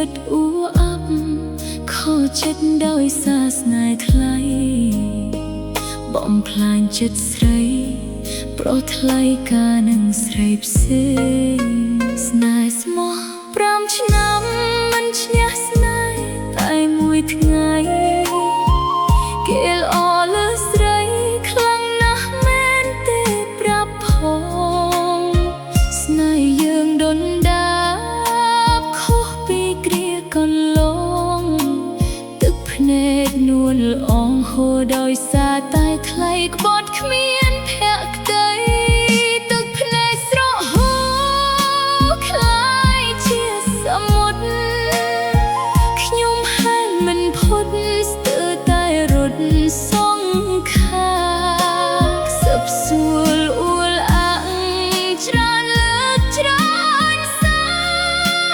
វិតអ៊ូអាប់ខូចចិត្តដោយសារស្នេហ៍ថ្លៃបំផ្លាញចិត្តស្រីប្រោះថ្លៃការនឹងស្រីផ្សេងស្នេហ៍ស្មោះ5ឆ្នាំមិនឈ្នះស្នេហ៍តែមួយថ្ងៃគេល្អលើស្រីខ្លាំងណាស់មែនទេប្រាប់ផងស្នេហ៍យើងដុនដាបខុសពីគ្រាកន្លងទឹកភ្នែកនួនល្អងហូរដោយសារតែថ្លៃក្បត់គ្មានភក្តីទឹកភ្នែកស្រក់ហូរคล้ายជាសមុទ្រខ្ញុំហែលមិនផុតស្ទើរតែរត់សងខាសឹបសួលអួលអាំងច្រើនលើកច្រើនសា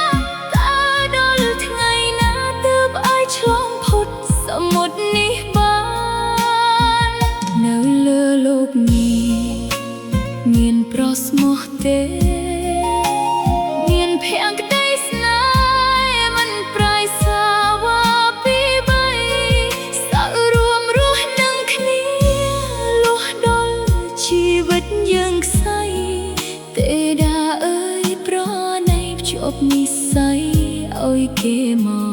រតើដល់ថ្ងៃណាទើបឲ្យឆ្លងផុតសមុទ្រនេះបាននៅលើលោកនេះមានប្រស្មោះទេមានភក្តីស្នេហ៍មិនប្រៃសាវ៉ាពីបីសាក់រួមរស់នឹងគ្នាលុះដល់ជីវិតយើងខ្សែទេដាអើយប្រណីភ្ជាប់និស្ស័យឲ្យគេមក